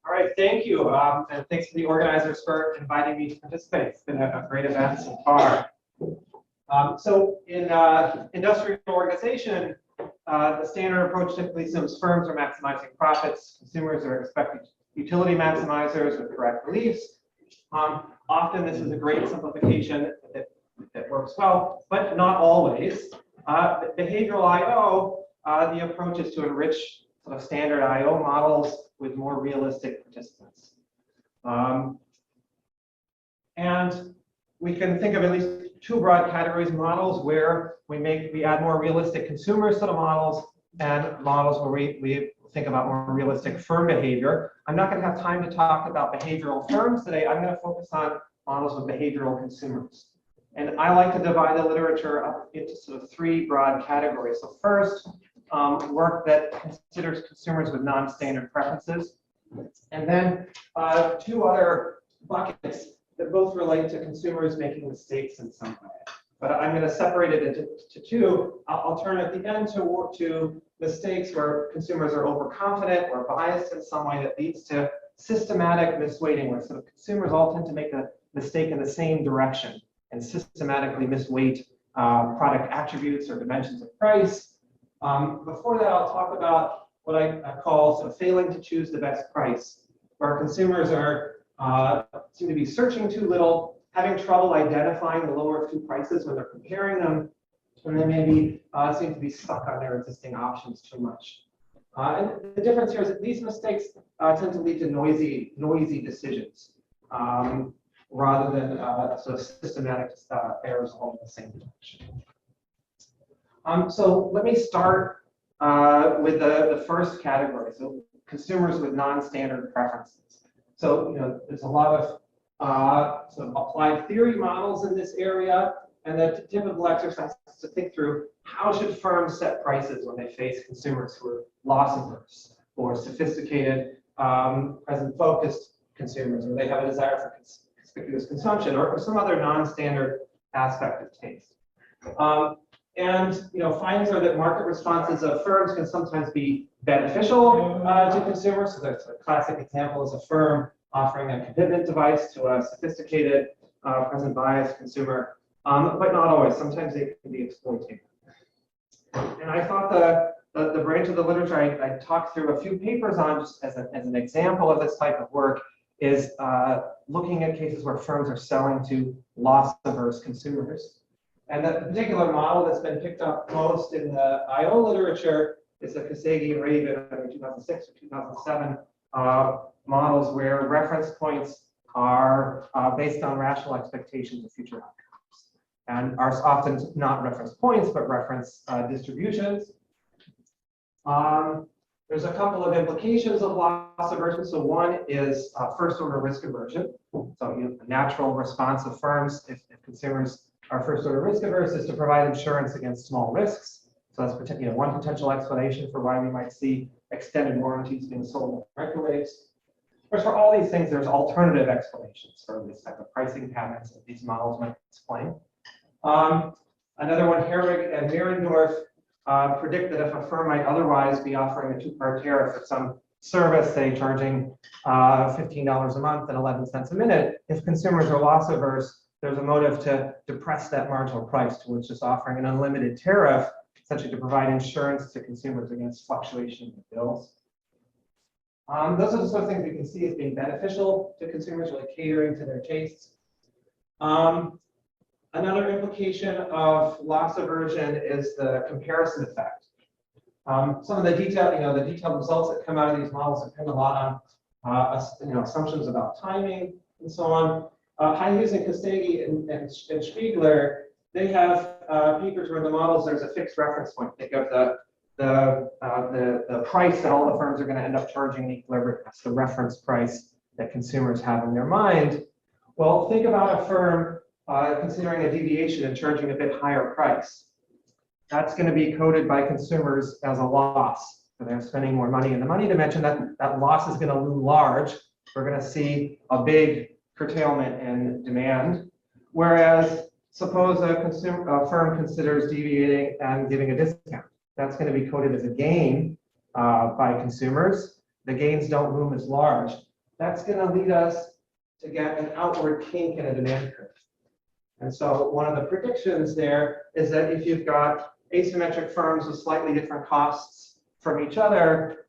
All right, thank you. And thanks to the organizers for inviting me to participate. It's been a great event so far. So in industrial organization, the standard approach typically assumes firms are maximizing profits, consumers are expected utility maximizers with correct beliefs. Often this is a great simplification that works well, but not always. Behavioral I/O, the approach is to enrich sort of standard I/O models with more realistic participants. And we can think of at least two broad categories: models where we add more realistic consumers to the models, and models where we think about more realistic firm behavior. I'm not going to have time to talk about behavioral firms today. I'm going to focus on models with behavioral consumers. And I like to divide the literature up into sort of three broad categories. So first, work that considers consumers with non-standard preferences. And then two other buckets that both relate to consumers making mistakes in some way. But I'm going to separate it into two. I'll turn at the end to mistakes where consumers are overconfident or biased in some way that leads to systematic misweighting, where sort of consumers all tend to make a mistake in the same direction and systematically misweight product attributes or dimensions of price. Before that, I'll talk about what I call sort of failing to choose the best price, where consumers seem to be searching too little, having trouble identifying the lower of two prices when they're comparing them, and they maybe seem to be stuck on their existing options too much. And the difference here is that these mistakes tend to lead to noisy decisions rather than sort of systematic errors all in the same direction. So let me start with the first category, so consumers with non-standard preferences. So there's a lot of sort of applied theory models in this area, and the typical exercise is to think through how should firms set prices when they face consumers who are loss averse or sophisticated, present-focused consumers, or they have a desire for conspicuous consumption or some other non-standard aspect of taste. And findings are that market responses of firms can sometimes be beneficial to consumers. So that's a classic example is a firm offering a commitment device to a sophisticated, present bias consumer, but not always. Sometimes they can be exploitative. And I thought the branch of the literature I talked through a few papers on, just as an example of this type of work, is looking at cases where firms are selling to loss-averse consumers. And the particular model that's been picked up most in the I/O literature is the Kasegi and Raven in 2006 or 2007 models where reference points are based on rational expectations of future outcomes, and are often not reference points, but reference distributions. There's a couple of implications of loss aversion. So one is first-order risk aversion. So a natural response of firms, if consumers are first-order risk averse, is to provide insurance against small risks. So that's one potential explanation for why we might see extended warranties being sold in microwaves. Of course, for all these things, there's alternative explanations for this type of pricing patterns that these models might explain. Another one, Herwig and Mierendorf, predict that if a firm might otherwise be offering a two-part tariff for some service, say charging $15 a month and 11 cents a minute, if consumers are loss averse, there's a motive to depress that marginal price towards just offering an unlimited tariff, essentially to provide insurance to consumers against fluctuation in bills. Those are the sort of things we can see as being beneficial to consumers, really catering to their tastes. Another implication of loss aversion is the comparison effect. Some of the detailed results that come out of these models depend a lot on assumptions about timing and so on. High-Hughes and Kasegi and Spiegler, they have papers where the models there's a fixed reference point. Think of the price that all the firms are going to end up charging in equilibrium. That's the reference price that consumers have in their mind. Well, think about a firm considering a deviation and charging a bit higher price. That's going to be coded by consumers as a loss. So they're spending more money in the money dimension. That loss is going to loom large. We're going to see a big curtailment in demand. Whereas suppose a firm considers deviating and giving a discount. That's going to be coded as a gain by consumers. the gains don't loom as large, that's going to lead us to get an outward kink in a demand curve. And so one of the predictions there is that if you've got asymmetric firms with slightly different costs from each other,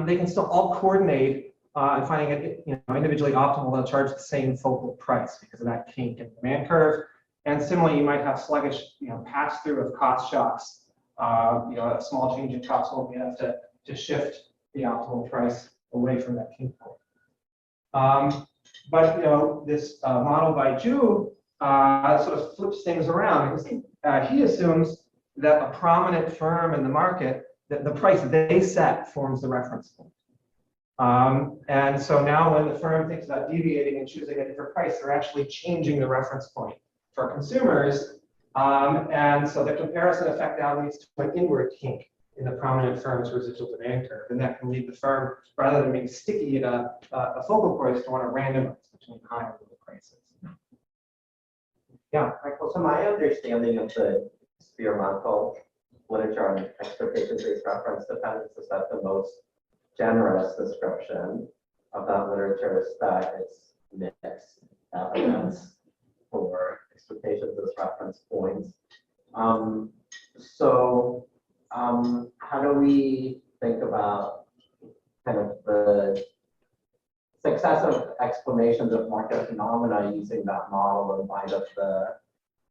they can still all coordinate and finding it individually optimal. They'll charge the same focal price because of that kink in the demand curve. And similarly, you might have sluggish pass through of cost shocks. A small change in costs won't be enough to shift the optimal price away from that kink point. But this model by Ju sort of flips things around because he assumes that a prominent firm in the market, that the price they set forms the reference point. And so now when the firm thinks about deviating and choosing a different price, they're actually changing the reference point for consumers. And so the comparison effect now leads to an inward kink in the prominent firm's residual demand curve. And that can lead the firm, rather than being sticky at a focal price, to want to randomize between high and low prices. Yeah. Michael, so my understanding of the experimental literature on expectation-based reference dependence is that the most generous description of that literature is that it's mixed evidence for expectations as reference points. How do we think about kind of the successive explanations of market phenomena using that model in light of the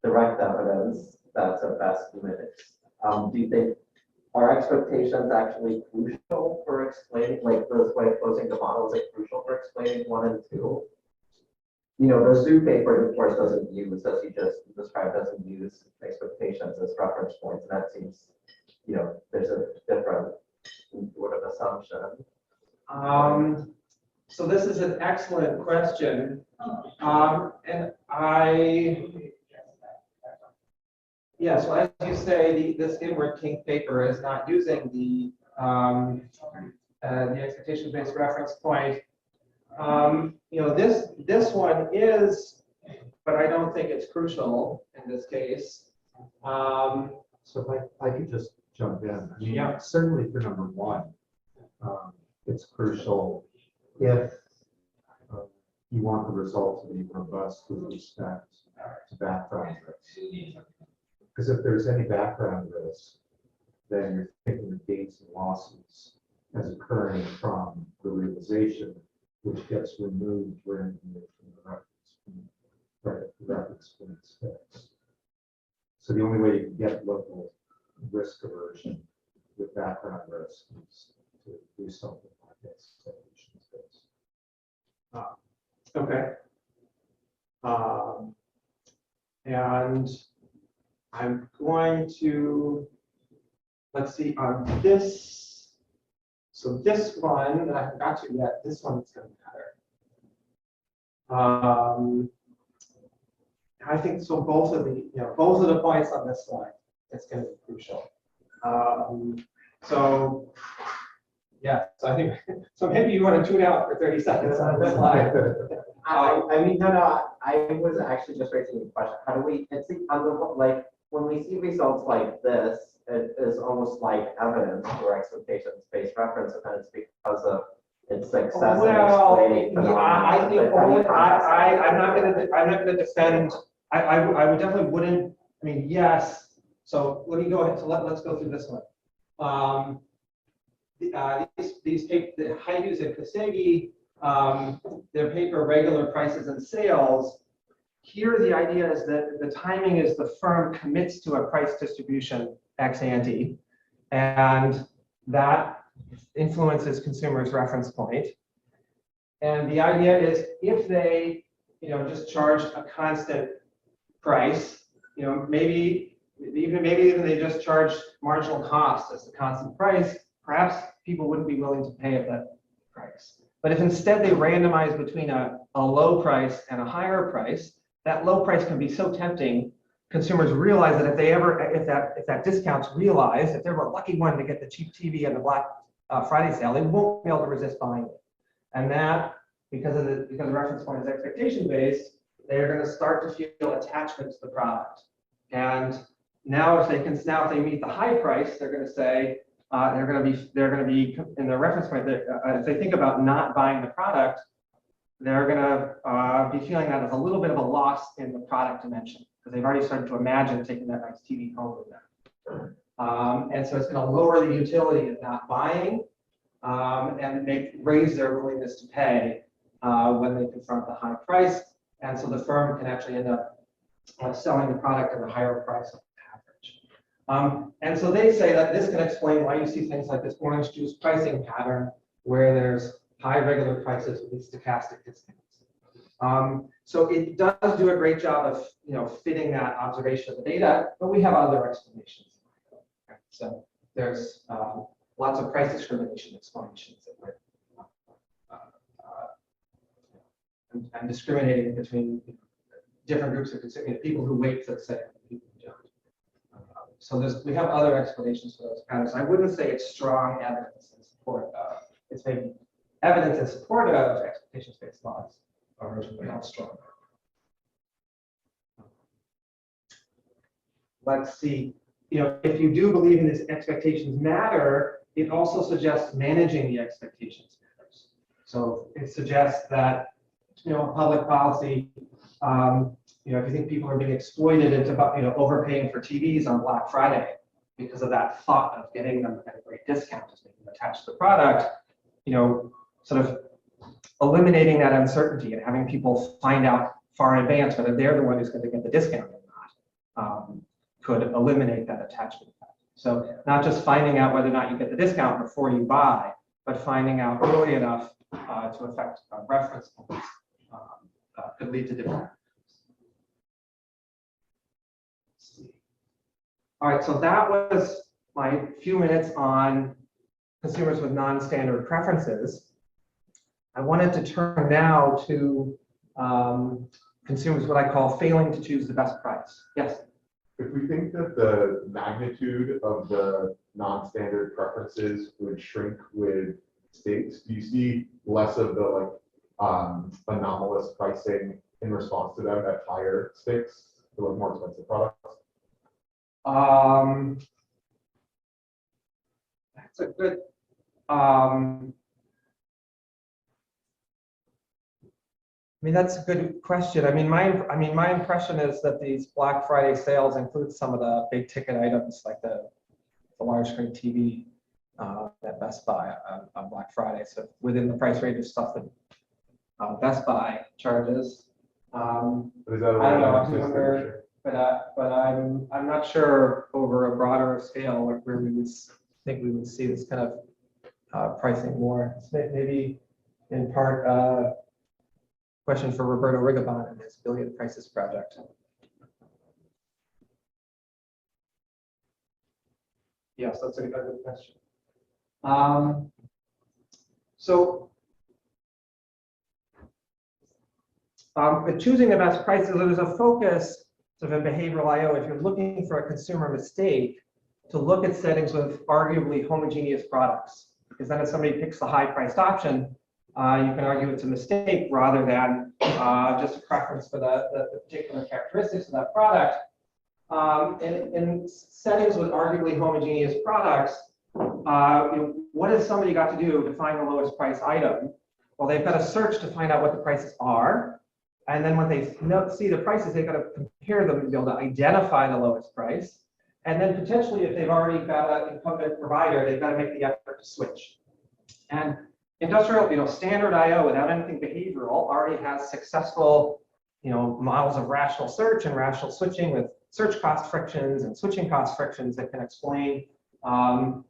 direct evidence that's at best mixed? Do you think are expectations actually crucial for explaining, like this way of closing the model, is it crucial for explaining 1 and 2? The zoo paper, of course, doesn't use, as you just described, doesn't use expectations as reference points, and that seems, there's a different sort of assumption. So this is an excellent question, and so as you say, this inward kink paper is not using the expectation-based reference point. This one is, but I don't think it's crucial in this case. So if I could just jump in. I mean, certainly for number 1, it's crucial if you want the result to be robust with respect to background risk. Because if there's any background risk, then you're thinking of gains and losses as occurring from the realization, which gets removed randomly from the reference point fixed. So the only way you can get local risk aversion with background risk is to do something like this. Okay. And I'm going to, let's see, on this. So this one that I haven't got to yet, this one's going to matter. I think so. Both of the points on this slide, it's going to be crucial. So I think so. Maybe you want to tune out for 30 seconds on this slide. I was actually just raising a question. How do we? Like when we see results like this, it is almost like evidence for expectations-based reference dependence because of its success. I think I'm not going to defend. I would definitely wouldn't. I mean, yes. So let me go ahead. So let's go through this one. These papers, the Haidus and Kosegi, their paper Regular Prices and Sales. Here the idea is that the timing is the firm commits to a price distribution ex ante, and that influences consumers' reference point. And the idea is if they just charge a constant price, maybe even they just charge marginal cost as the constant price, perhaps people wouldn't be willing to pay at that price. But if instead they randomize between a low price and a higher price, that low price can be so tempting, consumers realize that if that discount's realized, if they're a lucky one to get the cheap TV and the Black Friday sale, they won't be able to resist buying it. And that, because the reference point is expectation based, they're going to start to feel attachment to the product. And now if they meet the high price, they're going to say, they're going to be in the reference point. If they think about not buying the product, they're going to be feeling that as a little bit of a loss in the product dimension because they've already started to imagine taking that nice TV home with them. And so it's going to lower the utility of not buying and raise their willingness to pay when they confront the high price. And so the firm can actually end up selling the product at a higher price on average. And so they say that this can explain why you see things like this orange juice pricing pattern where there's high regular prices with these stochastic discounts. So it does do a great job of fitting that observation of the data, but we have other explanations. So there's lots of price discrimination explanations that we're and discriminating between different groups of consumers, people who wait for the sale and people who don't. So we have other explanations for those patterns. I wouldn't say it's strong evidence in support of, it's maybe evidence in support of expectations-based laws, but not strong. Let's see. If you do believe in this expectations matter, it also suggests managing the expectations matters. So it suggests that public policy, if you think people are being exploited into overpaying for TVs on Black Friday because of that thought of getting them at a great discount, just making them attached to the product, sort of eliminating that uncertainty and having people find out far in advance whether they're the one who's going to get the discount or not, could eliminate that attachment effect. So not just finding out whether or not you get the discount before you buy, but finding out early enough to affect reference points could lead to different outcomes. All right, so that was my few minutes on consumers with non-standard preferences. I wanted to turn now to consumers what I call failing to choose the best price. Yes? If we think that the magnitude of the non-standard preferences would shrink with stakes, do you see less of the anomalous pricing in response to them at higher stakes for more expensive products? That's a good. That's a good question. My impression is that these Black Friday sales include some of the big ticket items like the large screen TV at Best Buy on Black Friday. So within the price range of stuff that Best Buy charges. I don't know. But I'm not sure over a broader scale where we would think we would see this kind of pricing more. Maybe in part. Question for Roberto Rigobon and his Billion Prices project. Yes, that's a good question. With choosing the best prices, there's a focus sort of in behavioral I/O. If you're looking for a consumer mistake, to look at settings with arguably homogeneous products, because then if somebody picks the high-priced option, you can argue it's a mistake rather than just a preference for the particular characteristics of that product. In settings with arguably homogeneous products, what has somebody got to do to find the lowest price item? Well, they've got to search to find out what the prices are. And then when they see the prices, they've got to compare them to be able to identify the lowest price. And then potentially, if they've already got an incumbent provider, they've got to make the effort to switch. And industrial, standard I/O without anything behavioral already has successful, models of rational search and rational switching with search cost frictions and switching cost frictions that can explain, why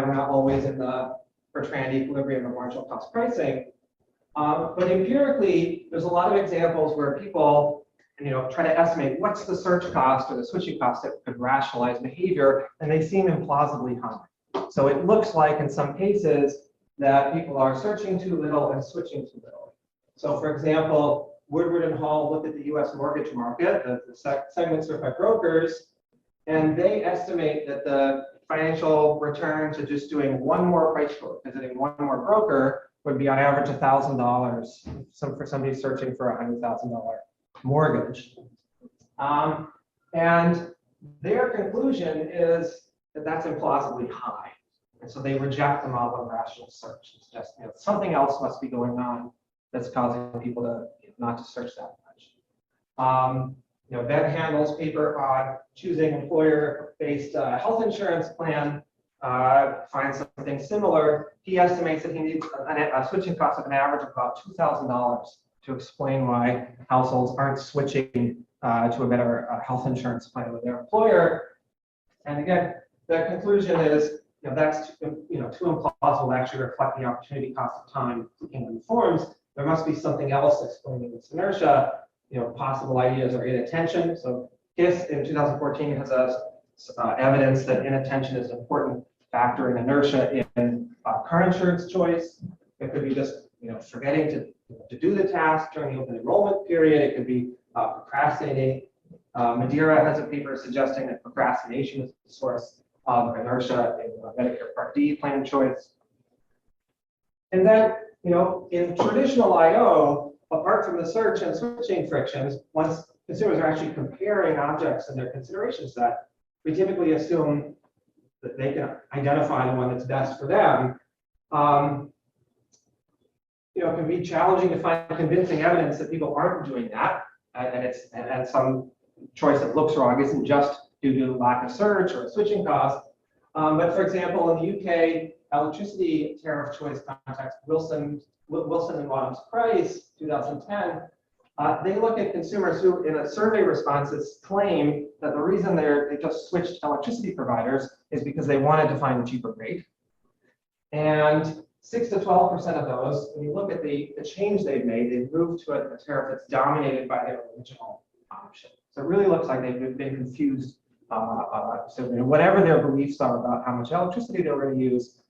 we're not always in the Bertrand equilibrium of marginal cost pricing. But empirically, there's a lot of examples where people, try to estimate what's the search cost or the switching cost that could rationalize behavior, and they seem implausibly high. So it looks like in some cases that people are searching too little and switching too little. So for example, Woodward and Hall looked at the US mortgage market, the segment served by brokers, and they estimate that the financial return to just doing one more price quote, visiting one more broker, would be on average $1,000 for somebody searching for a $100,000 mortgage. And their conclusion is that that's implausibly high. And so they reject the model of rational search. It's just, something else must be going on that's causing people to not to search that much. Ben Handel's paper on choosing employer-based health insurance plan finds something similar. He estimates that he needs a switching cost of an average of about $2,000 to explain why households aren't switching to a better health insurance plan with their employer. And again, the conclusion is, that's too implausible to actually reflect the opportunity cost of time clicking on the forms. There must be something else explaining this inertia. Possible ideas are inattention. So KISS in 2014 has evidence that inattention is an important factor in inertia in car insurance choice. It could be just forgetting to do the task during the open enrollment period. It could be procrastinating. Madeira has a paper suggesting that procrastination is the source of inertia in Medicare Part D plan choice. And then, in traditional I/O, apart from the search and switching frictions, once consumers are actually comparing objects in their consideration set, we typically assume that they can identify the one that's best for them. It can be challenging to find convincing evidence that people aren't doing that, and some choice that looks wrong isn't just due to lack of search or switching costs. But for example, in the UK electricity tariff choice context, Wilson and Wadham's Price, 2010, they look at consumers who, in a survey responses, claim that the reason they just switched electricity providers is because they wanted to find a cheaper rate. And 6 to 12% of those, when you look at the change they've made, they've moved to a tariff that's dominated by their original option. So it really looks like they've been confused. So whatever their beliefs are about how much electricity they're going to use,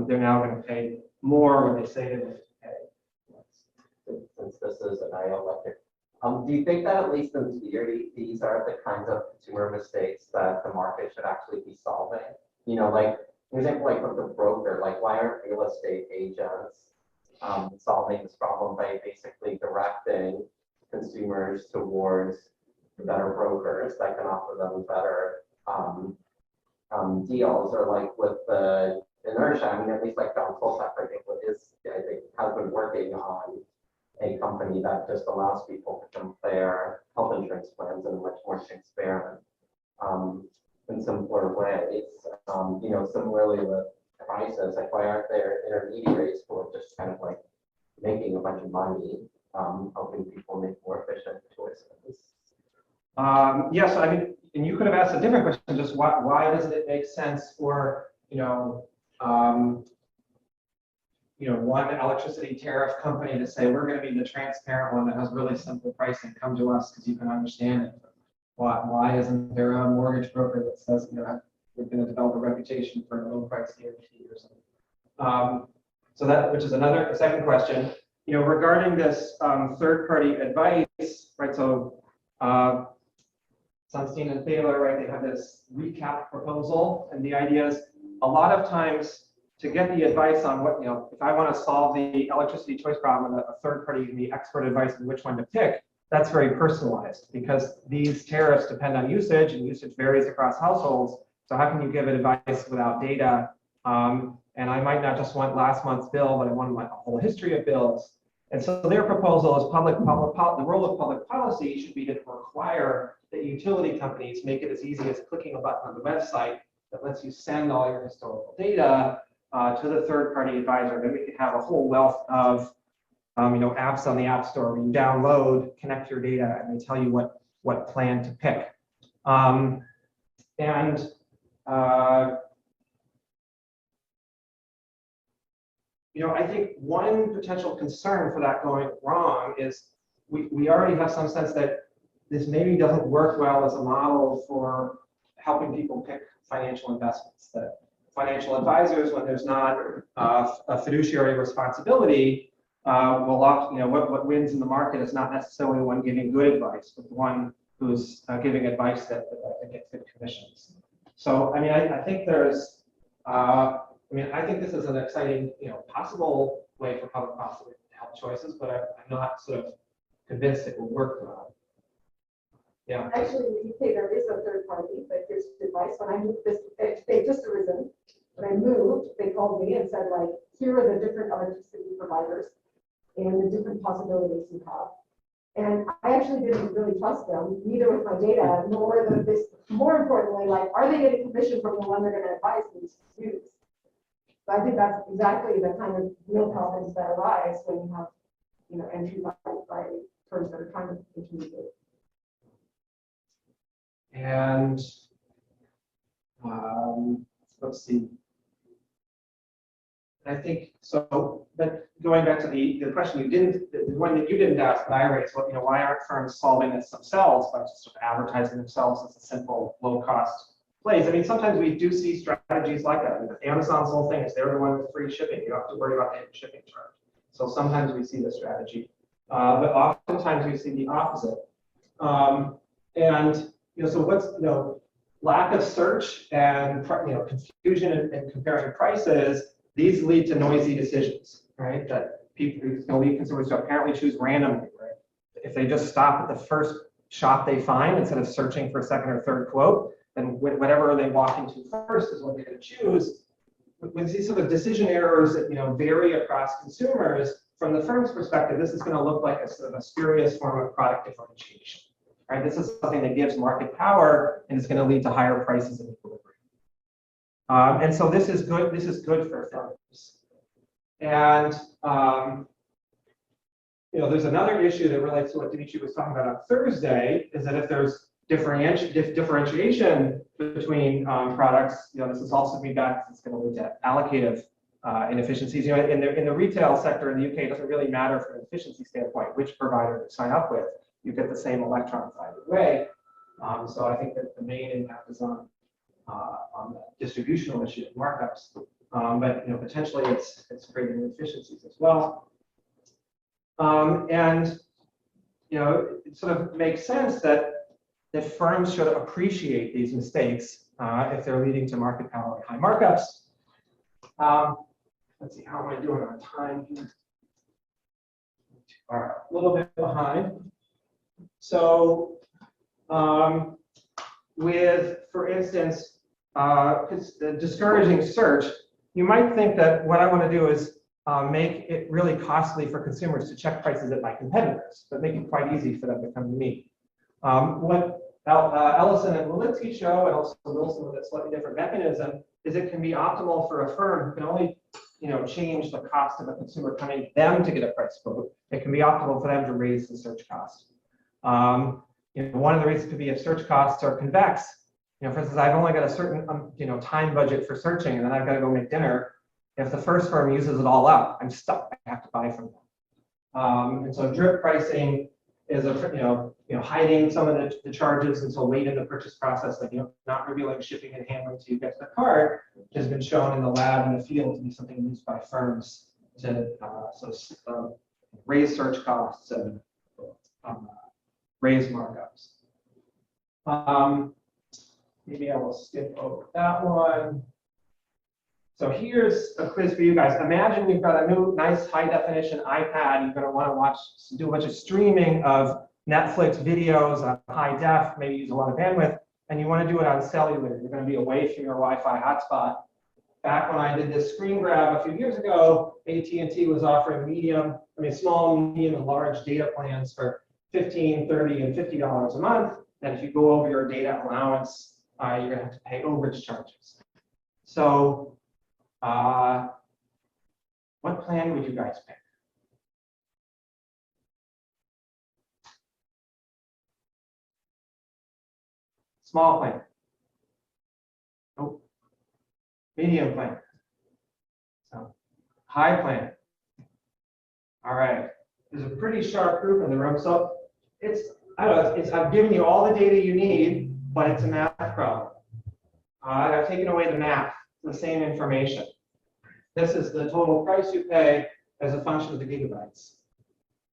they're now going to pay more when they say they will pay. Since this is an IO lecture, do you think that at least in theory, these are the kinds of consumer mistakes that the market should actually be solving? Like, for example, like with the broker, like why aren't real estate agents solving this problem by basically directing consumers towards better brokers that can offer them better deals? Or like with the inertia, I mean, at least like John Colsack, for example, I think has been working on a company that just allows people to compare health insurance plans in a much more transparent in simpler ways. Similarly with prices, like why aren't there intermediaries who are just kind of like making a bunch of money, helping people make more efficient choices? Yes, I mean, and you could have asked a different question, just why doesn't it make sense for, one electricity tariff company to say, we're going to be the transparent one that has really simple pricing, come to us because you can understand it. Why isn't there a mortgage broker that says, we're going to develop a reputation for a low price guarantee or something? So that, which is a second question, regarding this third-party advice, right? So Sunstein and Thaler, right? They have this recap proposal, and the idea is a lot of times to get the advice on what, if I want to solve the electricity choice problem, a third party can be expert advice on which one to pick. That's very personalized because these tariffs depend on usage, and usage varies across households. So how can you give advice without data? And I might not just want last month's bill, but I want like a whole history of bills. And so their proposal is the role of public policy should be to require that utility companies make it as easy as clicking a button on the website that lets you send all your historical data to the third-party advisor. Then we can have a whole wealth of apps on the App Store where you download, connect your data, and they tell you what plan to pick. I think one potential concern for that going wrong is we already have some sense that this maybe doesn't work well as a model for helping people pick financial investments. That financial advisors, when there's not a fiduciary responsibility, what wins in the market is not necessarily the one giving good advice, but the one who's giving advice that gets good commissions. So, I mean, I think there's, I think this is an exciting, possible way for public policy to help choices, but I'm not sort of convinced it will work well. Yeah. Actually, in the UK, there is a third party that gives advice. When I moved this, they just arisen. When I moved, they called me and said, like, here are the different electricity providers and the different possibilities you have. And I actually didn't really trust them, neither with my data, nor more importantly, like, are they getting permission from the one they're going to advise me to use? So I think that's exactly the kind of real problems that arise when you have, entry by firms that are trying to intermediate. And let's see. I think so. But going back to the question the one that you didn't ask, but I raised, why aren't firms solving this themselves by just sort of advertising themselves as a simple, low-cost place? I mean, sometimes we do see strategies like that. I mean, Amazon's whole thing is they're the one with free shipping. You don't have to worry about the shipping charge. So sometimes we see this strategy, but oftentimes we see the opposite. And so what's lack of search and confusion and comparing prices. These lead to noisy decisions, right? That people lead consumers to apparently choose randomly, right? If they just stop at the first shop they find instead of searching for a second or third quote, then whatever they walk into first is what they're going to choose. With these sort of decision errors that vary across consumers, from the firm's perspective, this is going to look like a sort of a spurious form of product differentiation, right? This is something that gives market power and it's going to lead to higher prices and equilibrium. And so this is good. This is good for firms. And there's another issue that relates to what Dmitry was talking about on Thursday. Is that if there's differentiation between products, this is also feedback. It's going to lead to allocative inefficiencies. In the retail sector in the UK, it doesn't really matter from an efficiency standpoint which provider you sign up with. You get the same electrons either way. So I think that the main impact is on the distributional issue of markups, but potentially it's creating efficiencies as well. And it sort of makes sense that firms should appreciate these mistakes if they're leading to market power and high markups. Let's see, how am I doing on time here? All right, a little bit behind. So for instance, the discouraging search, you might think that what I want to do is make it really costly for consumers to check prices at my competitors, but make it quite easy for them to come to me. What Ellison and Walensky show, and also Wilson with a slightly different mechanism, is it can be optimal for a firm who can only change the cost of a consumer coming to them to get a price quote. It can be optimal for them to raise the search cost. One of the reasons could be if search costs are convex. For instance, I've only got a certain time budget for searching, and then I've got to go make dinner. If the first firm uses it all up, I'm stuck. I have to buy from them. And so drip pricing is hiding some of the charges until late in the purchase process, like not revealing shipping and handling until you get to the cart, which has been shown in the lab and the field to be something used by firms to raise search costs and raise markups. Maybe I will skip over that one. So here's a quiz for you guys. Imagine you've got a new, nice high-definition iPad. You're going to want to do a bunch of streaming of Netflix videos on high def, maybe use a lot of bandwidth, and you want to do it on cellular. You're going to be away from your Wi-Fi hotspot. Back when I did this screen grab a few years ago, AT&T was offering small, medium, and large data plans for $15, $30, and $50 a month. And if you go over your data allowance, you're going to have to pay overage charges. So what plan would you guys pick? Small plan. Nope. Medium plan. So high plan. All right. There's a pretty sharp group in the room. So I've given you all the data you need, but it's a math problem. I've taken away the math, the same information. This is the total price you pay as a function of the gigabytes,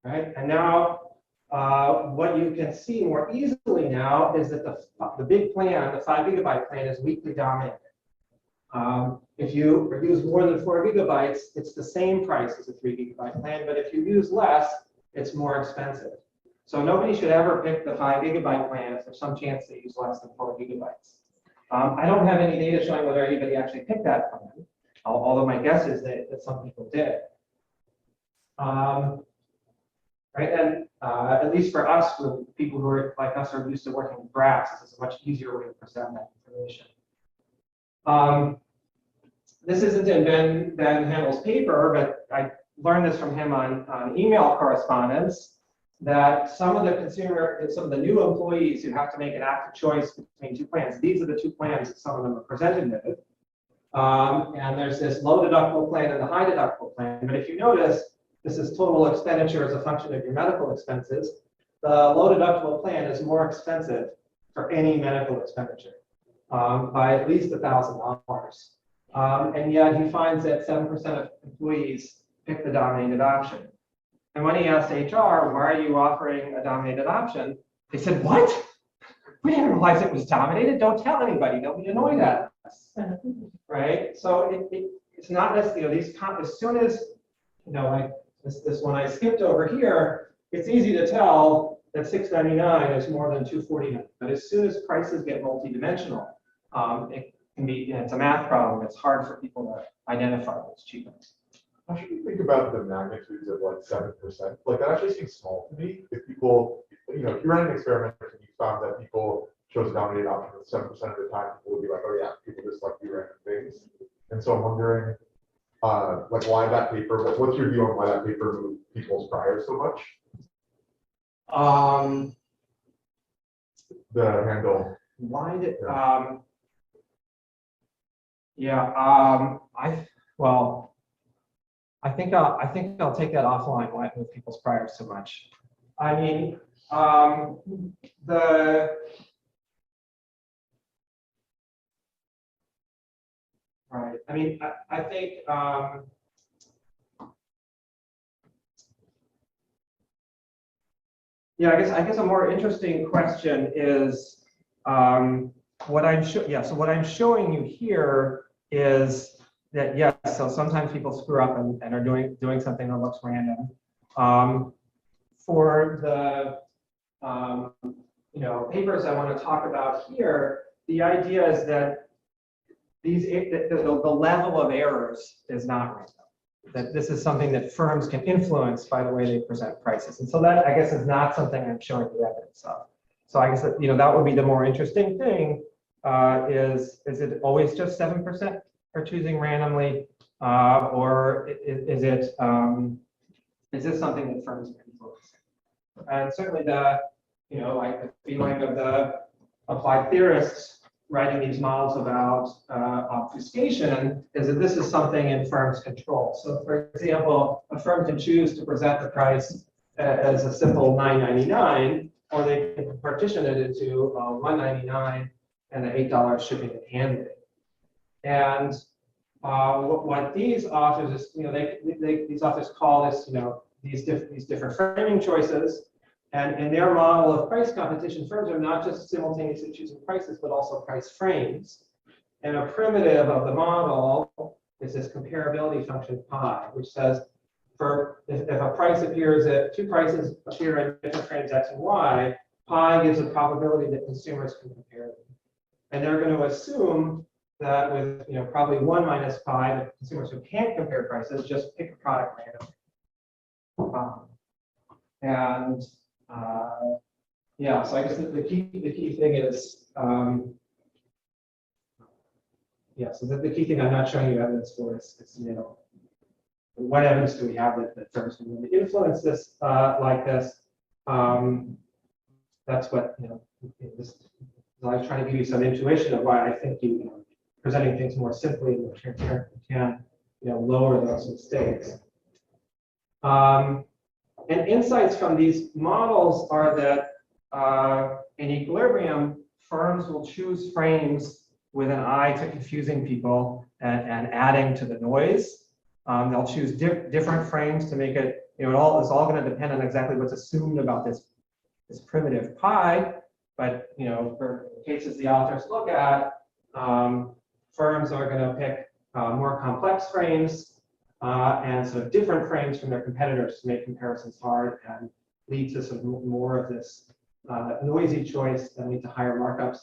right? And now what you can see more easily now is that the big plan, the 5 gigabyte plan, is weakly dominated. If you use more than 4 gigabytes, it's the same price as a 3 gigabyte plan, but if you use less, it's more expensive. So nobody should ever pick the 5 GB plan if there's some chance they use less than 4 gigabytes. I don't have any data showing whether anybody actually picked that plan, although my guess is that some people did. Right, and at least for us, for people who are like us are used to working with graphs, this is a much easier way to present that information. This isn't in Ben Handel's paper, but I learned this from him on email correspondence, that some of the new employees who have to make an active choice between 2 plans, these are the 2 plans that some of them are presented with. And there's this low deductible plan and the high deductible plan. But if you notice, this is total expenditure as a function of your medical expenses. The low deductible plan is more expensive for any medical expenditure by at least $1,000. And yet he finds that 7% of employees pick the dominated option. And when he asked HR, why are you offering a dominated option? They said, what? We didn't realize it was dominated. Don't tell anybody. They'll be annoyed at us. Right? So it's not necessarily, as soon as, like this one I skipped over here, it's easy to tell that $6.99 is more than $2.49. But as soon as prices get multidimensional, it can be, it's a math problem. It's hard for people to identify what's cheaper. How should you think about the magnitudes of like 7%? Like that actually seems small to me. If people, if you ran an experiment and you found that people chose a dominated option with 7% of the time, people would be like, oh yeah, people just like do random things. And so I'm wondering, like why that paper, what's your view on why that paper moved people's priors so much? The handle. Why did, I think I'll take that offline. Why it moved people's priors so much? I mean, right. I mean, I think I guess a more interesting question is what I'm showing you here is that yes, so sometimes people screw up and are doing something that looks random. For the papers I want to talk about here, the idea is that the level of errors is not random. That this is something that firms can influence by the way they present prices, and so that I guess is not something I'm showing the evidence of. So I guess that that would be the more interesting thing. Is it always just 7% are choosing randomly, or is this something that firms are influencing? And certainly the like the feeling of the applied theorists writing these models about obfuscation is that this is something in firms' control. So for example, a firm can choose to present the price as a simple $9.99, or they can partition it into $1.99 and the $8 shipping and handling. And what these authors is, these authors call this, these different framing choices. And in their model of price competition, firms are not just simultaneously choosing prices, but also price frames. And a primitive of the model is this comparability function pi, which says if a price appears at 2 prices appear in different frames x and y, pi gives a probability that consumers can compare them. And they're going to assume that with probably 1 minus pi, that consumers who can't compare prices just pick a product randomly. So I guess the key thing is, so the key thing I'm not showing you evidence for is what evidence do we have that firms can really influence this like this? That's what I was trying to give you some intuition of why I think presenting things more simply and more transparently can lower those mistakes. And insights from these models are that in equilibrium, firms will choose frames with an eye to confusing people and adding to the noise. They'll choose different frames to make it, it's all going to depend on exactly what's assumed about this primitive pi. But for cases the authors look at, firms are going to pick more complex frames and sort of different frames from their competitors to make comparisons hard, and lead to some more of this noisy choice that lead to higher markups.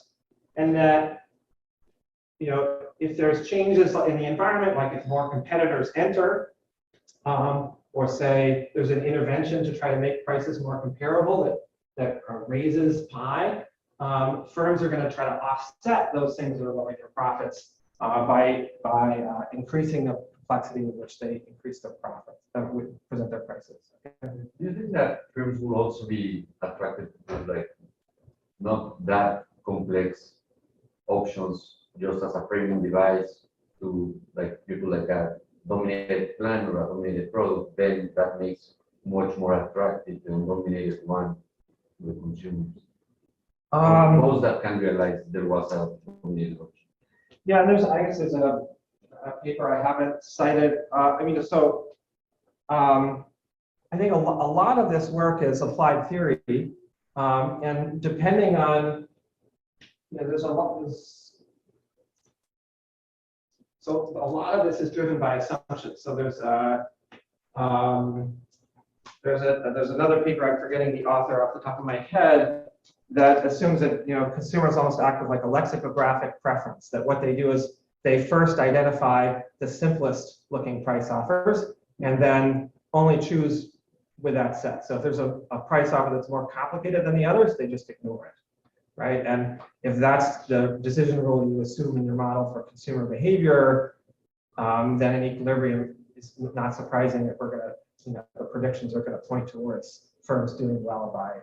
And that, if there's changes in the environment, like if more competitors enter, or say there's an intervention to try to make prices more comparable that raises pie, firms are going to try to offset those things that are lowering their profits by increasing the complexity with which they increase their profits, would present their prices. Do you think that firms will also be attracted to like not that complex options just as a framing device to like people like a dominated plan or a dominated product, then that makes much more attractive than dominated one to the consumers? Those that can realize there was a dominated option. Yeah, and I guess there's a paper I haven't cited. I think a lot of this work is applied theory, and depending on, there's a lot. So a lot of this is driven by assumptions. So there's another paper, I'm forgetting the author off the top of my head, that assumes that consumers almost act with like a lexicographic preference. That what they do is they first identify the simplest looking price offers and then only choose with that set. So if there's a price offer that's more complicated than the others, they just ignore it, right? And if that's the decision rule you assume in your model for consumer behavior, then an equilibrium is not surprising if we're gonna, the predictions are gonna point towards firms doing well by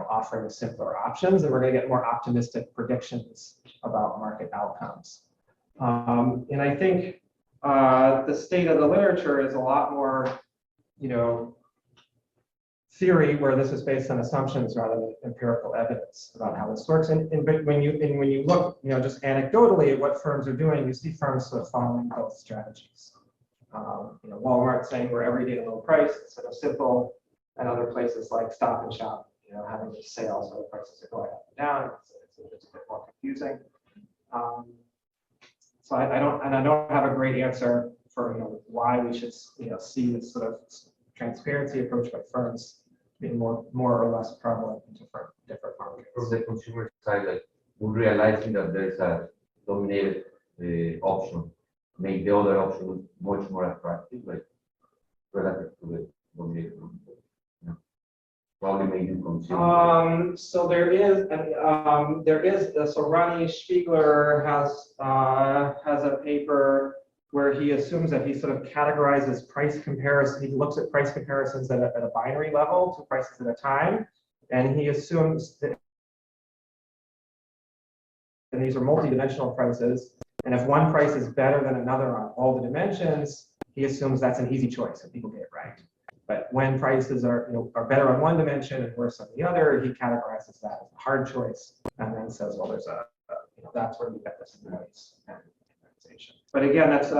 offering simpler options, and we're going to get more optimistic predictions about market outcomes. And I think the state of the literature is a lot more, theory, where this is based on assumptions rather than empirical evidence about how this works. And when you look, just anecdotally at what firms are doing, you see firms sort of following both strategies. Walmart saying we're everyday low price instead of simple, and other places like Stop and Shop, having these sales where the prices are going up and down. It's a bit more confusing. So I don't have a great answer for why we should see this sort of transparency approach by firms being more or less prevalent in different markets. From the consumer side, like we're realizing that there's a dominated option, make the other option much more attractive, like relative to the dominated one. Probably made you consumer. So there is, so Ronnie Spiegler has a paper where he assumes that he sort of categorizes price comparison. He looks at price comparisons at a binary level, 2 prices at a time, and he assumes that, and these are multi-dimensional prices, and if one price is better than another on all the dimensions, he assumes that's an easy choice and people get it right. But when prices are better on one dimension and worse on the other, he categorizes that as a hard choice, and then says, well, there's that's where you get this noise and indexation. But again, that's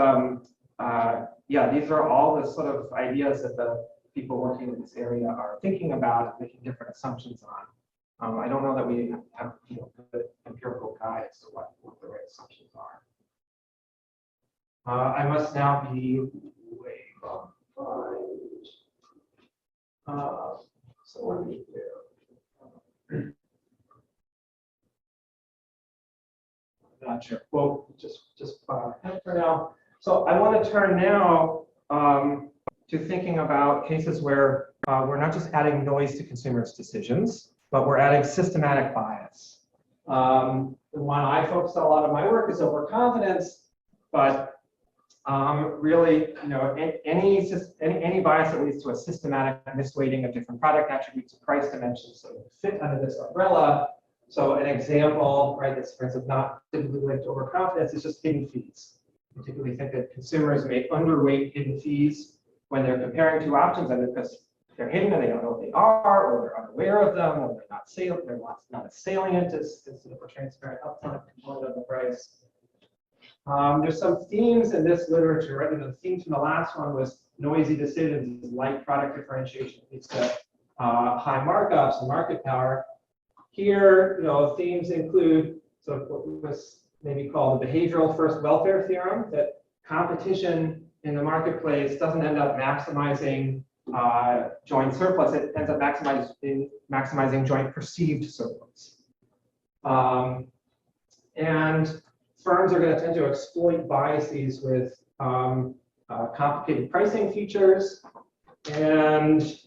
these are all the sort of ideas that the people working in this area are thinking about and making different assumptions on. I don't know that we have good empirical guide as to what the right assumptions are. I must now be way behind. So what do we do? Not sure. Well, just for now. So I want to turn now to thinking about cases where we're not just adding noise to consumers' decisions, but we're adding systematic bias. The one I focus on a lot of my work is overconfidence, but really, any bias that leads to a systematic misweighting of different product attributes and price dimensions sort of fit under this umbrella. So an example, right, that's for instance not typically linked to overconfidence is just hidden fees. I particularly think that consumers may underweight hidden fees when they're comparing 2 options, either because they're hidden and they don't know what they are, or they're unaware of them, or they're not as salient as sort of a transparent upfront component of the price. There's some themes in this literature, right? The themes from the last one was noisy decisions, light product differentiation leads to high markups and market power. Here, themes include sort of what was maybe called the behavioral first welfare theorem, that competition in the marketplace doesn't end up maximizing joint surplus, it ends up maximizing joint perceived surplus. And firms are going to tend to exploit biases with complicated pricing features, and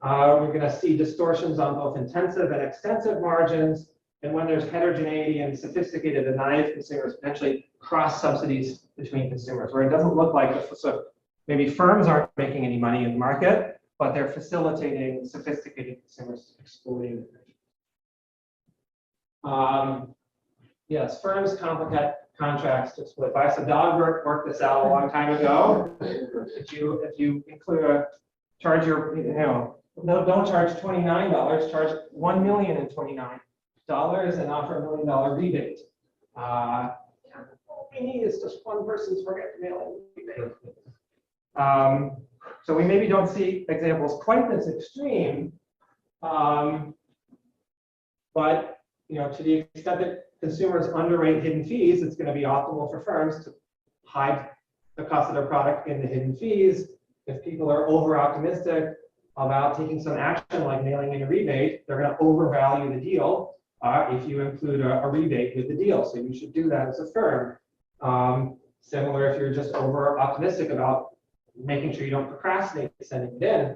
we're going to see distortions on both intensive and extensive margins. And when there's heterogeneity and sophisticated and naive consumers, potentially cross subsidies between consumers, where it doesn't look like so maybe firms aren't making any money in the market, but they're facilitating sophisticated consumers exploiting it. Yes, firms complicate contracts to split by. So Dog worked this out a long time ago. If you include charge your, no, don't charge $29, charge $1,029 and offer $1 million rebate. All we need is just one person's forget to mail in rebate. So we maybe don't see examples quite this extreme, but to the extent that consumers underrate hidden fees, it's going to be optimal for firms to hide the cost of their product in the hidden fees. If people are over optimistic about taking some action like mailing in a rebate, they're going to overvalue the deal if you include a rebate with the deal. So you should do that as a firm. Similar if you're just over optimistic about making sure you don't procrastinate sending it in.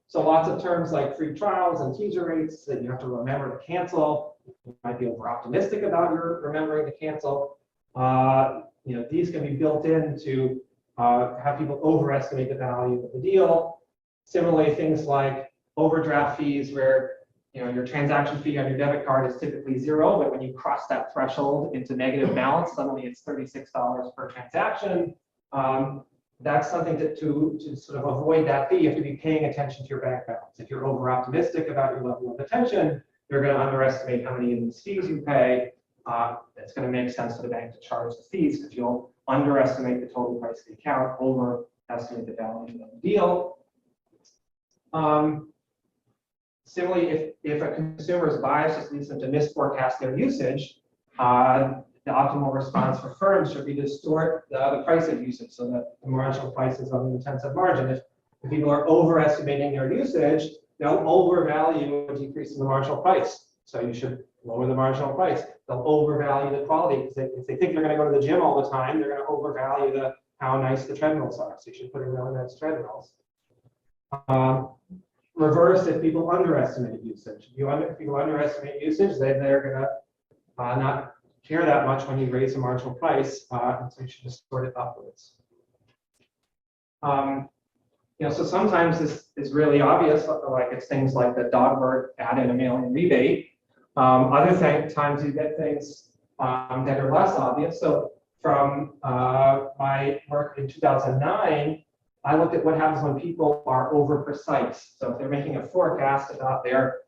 So lots of terms like free trials and teaser rates that you have to remember to cancel. You might be over optimistic about your remembering to cancel. These can be built in to have people overestimate the value of the deal. Similarly, things like overdraft fees where your transaction fee on your debit card is typically $0, but when you cross that threshold into negative balance, suddenly it's $36 per transaction. That's something to sort of avoid that fee. You have to be paying attention to your bank balance. If you're over optimistic about your level of attention, you're going to underestimate how many of these fees you pay. It's going to make sense for the bank to charge the fees because you'll underestimate the total price of the account, overestimate the value of the deal. Similarly, if a consumer's bias just leads them to misforecast their usage, the optimal response for firms should be to distort the price of usage so that the marginal price is on the intensive margin. If people are overestimating their usage, they'll overvalue a decrease in the marginal price. So you should lower the marginal price. They'll overvalue the quality because if they think they're going to go to the gym all the time, they're going to overvalue how nice the treadmills are. So you should put in really nice treadmills. Reverse if people underestimate usage. If people underestimate usage, then they're going to not care that much when you raise the marginal price, and so you should just sort it upwards. So sometimes this is really obvious, like it's things like the Dogberg add in a mail-in rebate. Other times you get things that are less obvious. So from my work in 2009, I looked at what happens when people are over precise. So if they're making a forecast about their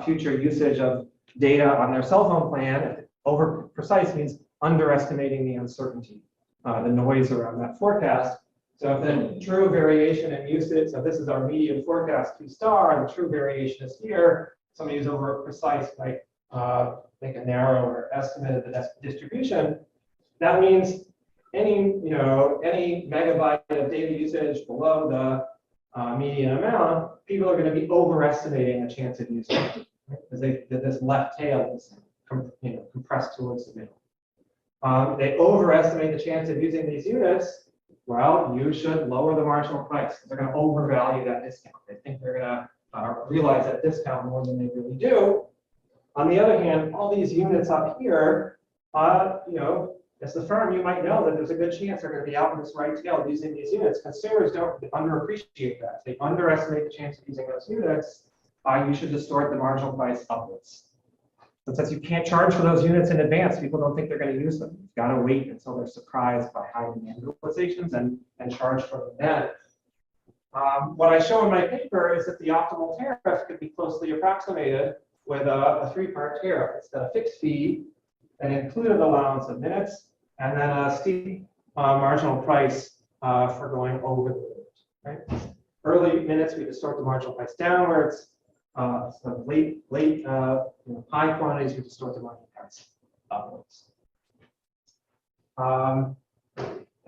future usage of data on their cell phone plan, over precise means underestimating the uncertainty, the noise around that forecast. So if the true variation in usage, so this is our median forecast Q star, and the true variation is here. Somebody who's over precise might make a narrower estimate of the distribution. That means any megabyte of data usage below the median amount, people are going to be overestimating the chance of using it, right? Because this left tail is compressed towards the middle. They overestimate the chance of using these units. Well, you should lower the marginal price because they're going to overvalue that discount. They think they're going to realize that discount more than they really do. On the other hand, all these units up here, as the firm, you might know that there's a good chance they're going to be out in this right tail using these units. Consumers don't underappreciate that. If they underestimate the chance of using those units, you should distort the marginal price upwards. But since you can't charge for those units in advance, people don't think they're going to use them. You've got to wait until they're surprised by high demand realizations and charge for them then. What I show in my paper is that the optimal tariff could be closely approximated with a three-part tariff. It's got a fixed fee, an included allowance of minutes, and then a steep marginal price for going over the limit. Right? Early minutes, we distort the marginal price downwards. So late high quantities, we distort the marginal price upwards.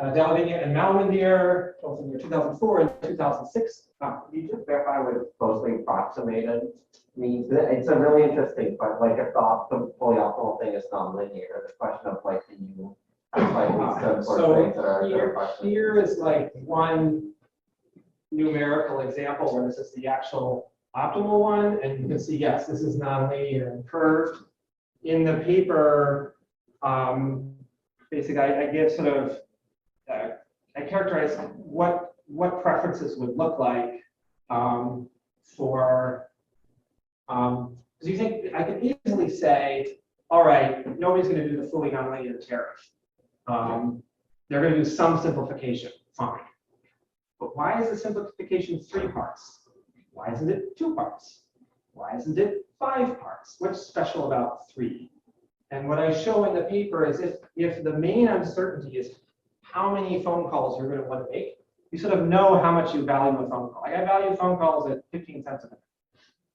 Delavinia and Malmendier, both in the year 2004 and 2006. Could you just verify what closely approximated means? It's a really interesting, but like if the fully optimal thing is non-linear, the question of like, can you have slightly simpler So things that are a better question? here is like one numerical example where this is the actual optimal one, and you can see, yes, this is nonlinear and curved. In the paper, basically, I give sort of, I characterize what preferences would look like for, because you think, I could easily say, all right, nobody's going to do the fully nonlinear tariff. They're going to do some simplification, fine. But why is the simplification 3 parts? Why isn't it 2 parts? Why isn't it 5 parts? What's special about 3? And what I show in the paper is if the main uncertainty is how many phone calls you're going to want to make, you sort of know how much you value a phone call. Like I value phone calls at 15 cents a minute,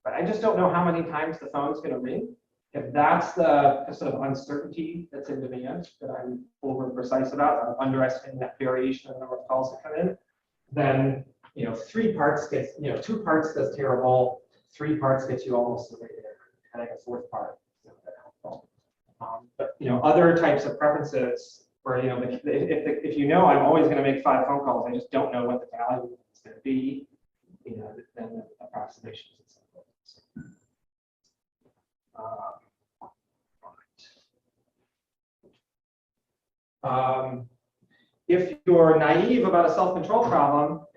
but I just don't know how many times the phone's going to ring. If that's the sort of uncertainty that's in demand that I'm over precise about, I'm underestimating that variation in the number of calls that come in, then 3 parts gets, 2 parts that's terrible, 3 parts gets you almost the way there, and like a 4th part is not that helpful. But other types of preferences where if I'm always going to make 5 phone calls, I just don't know what the value is going to be, then the approximations and so forth. If you're naive about a self-control problem,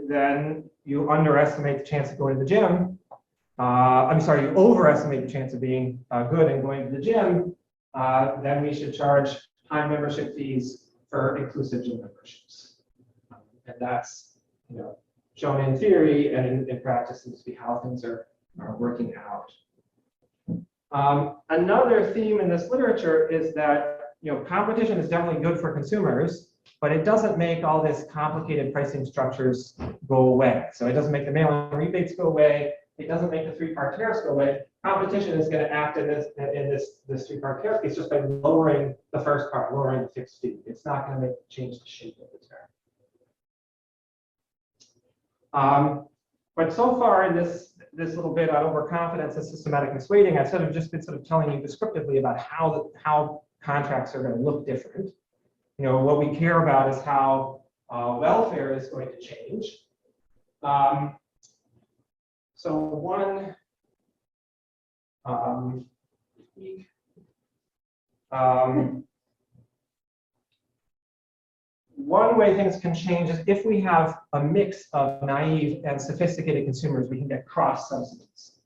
then you underestimate the chance of going to the gym. I'm sorry, you overestimate the chance of being good and going to the gym. Then we should charge time membership fees for inclusive gym memberships. And that's shown in theory, and in practice seems to be how things are working out. Another theme in this literature is that competition is definitely good for consumers, but it doesn't make all this complicated pricing structures go away. So it doesn't make the mail-in rebates go away. It doesn't make the 3-part tariffs go away. Competition is going to act in this 3-part tariff case just by lowering the first part, lowering the fixed fee. It's not going to change the shape of the tariff. But so far in this little bit on overconfidence and systematic misweighting, I've just been telling you descriptively about how contracts are going to look different. What we care about is how welfare is going to change. So one way things can change is if we have a mix of naive and sophisticated consumers, we can get cross subsidies.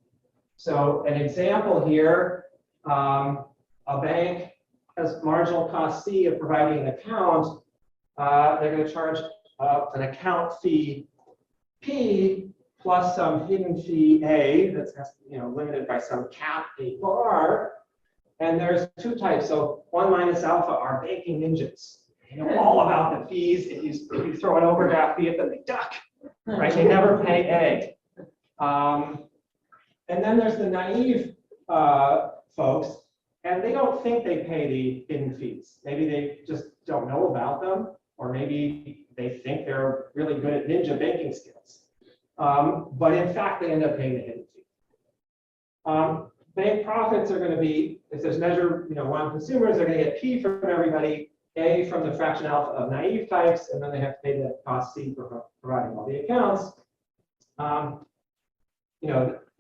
So an example here, a bank has marginal cost C of providing an account. They're going to charge an account fee P plus some hidden fee A that's limited by some cap A bar. And there's 2 types. So 1 minus alpha are banking ninjas. They know all about the fees. If you throw an overdraft fee at them, they duck. Right? They never pay A. And then there's the naive folks, and they don't think they pay the hidden fees. Maybe they just don't know about them, or maybe they think they're really good at ninja banking skills. But in fact, they end up paying the hidden fee. Bank profits are going to be, if there's measure, 1 consumers, they're going to get P from everybody, A from the fraction alpha of naive types, and then they have to pay the cost C for providing all the accounts.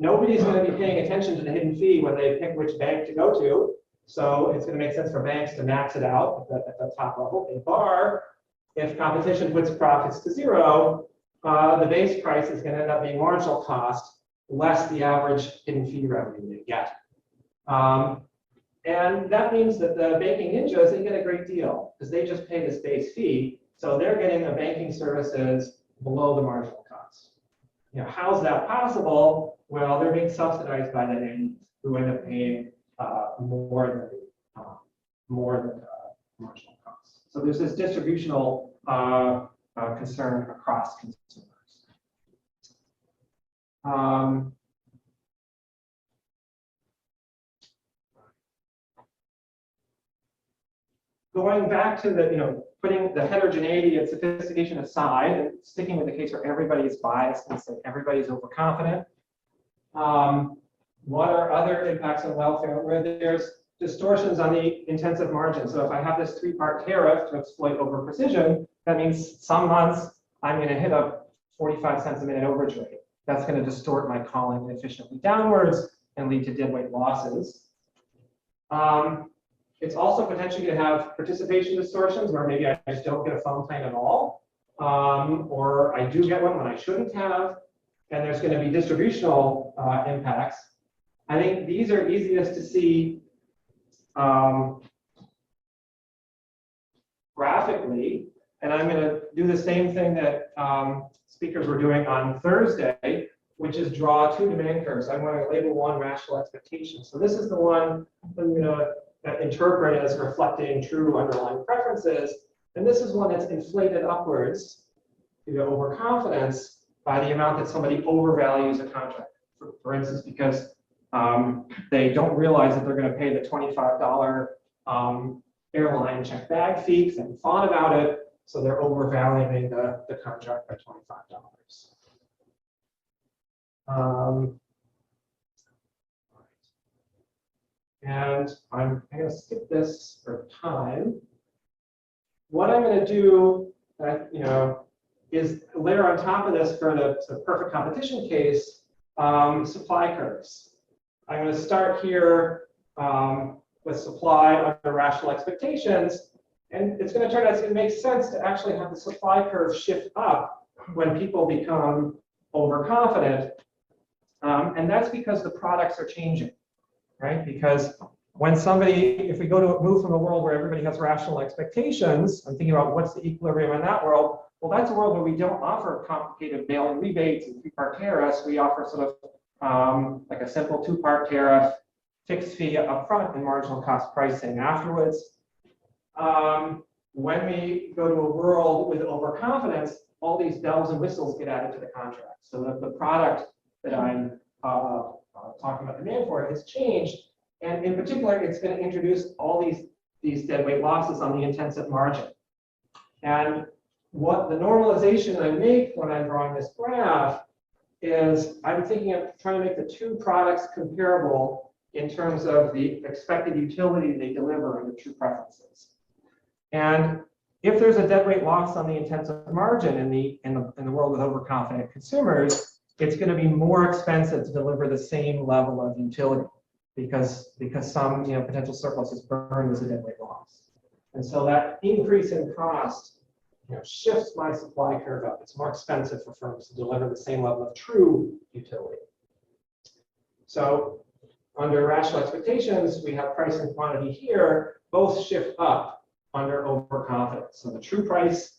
Nobody's going to be paying attention to the hidden fee when they pick which bank to go to. So it's going to make sense for banks to max it out at the top level. A bar, if competition puts profits to 0, the base price is going to end up being marginal cost less the average hidden fee revenue they get. And that means that the banking ninjas, they get a great deal because they just pay this base fee. So they're getting the banking services below the marginal cost. How's that possible? Well, they're being subsidized by the naive who end up paying more than marginal cost. So there's this distributional concern across consumers. Going back to the putting the heterogeneity and sophistication aside and sticking with the case where everybody is biased and so everybody's overconfident. What are other impacts on welfare where there's distortions on the intensive margin? So if I have this 3-part tariff to exploit over precision, that means some months I'm going to hit a 45 cents a minute overage rate. That's going to distort my calling efficiently downwards and lead to deadweight losses. It's also potentially going to have participation distortions where maybe I just don't get a phone plan at all, or I do get one when I shouldn't have, and there's going to be distributional impacts. I think these are easiest to see graphically, and I'm going to do the same thing that speakers were doing on Thursday, which is draw 2 demand curves. I'm going to label one rational expectation. So this is the one I'm going to interpret as reflecting true underlying preferences, and this is one that's inflated upwards due to overconfidence by the amount that somebody overvalues a contract. For instance, because they don't realize that they're going to pay the $25 airline check bag fee because they haven't thought about it, so they're overvaluing the contract by $25. And I'm going to skip this for time. What I'm going to do, is layer on top of this for the perfect competition case, supply curves. I'm going to start here with supply under rational expectations, and it's going to turn out it makes sense to actually have the supply curve shift up when people become overconfident, and that's because the products are changing, right? Because when if we move from a world where everybody has rational expectations, I'm thinking about what's the equilibrium in that world. Well, that's a world where we don't offer complicated mail-in rebates and 3-part tariffs. We offer sort of like a simple 2-part tariff, fixed fee up front, and marginal cost pricing afterwards. When we go to a world with overconfidence, all these bells and whistles get added to the contract. So that the product that I'm talking about demand for has changed, and in particular, it's going to introduce all these deadweight losses on the intensive margin. And what the normalization I make when I'm drawing this graph is I'm thinking of trying to make the 2 products comparable in terms of the expected utility they deliver under true preferences. And if there's a deadweight loss on the intensive margin in the world with overconfident consumers, it's going to be more expensive to deliver the same level of utility because some potential surplus is burned as a deadweight loss. And so that increase in cost shifts my supply curve up. It's more expensive for firms to deliver the same level of true utility. So under rational expectations, we have price and quantity here, both shift up under overconfidence. So the true price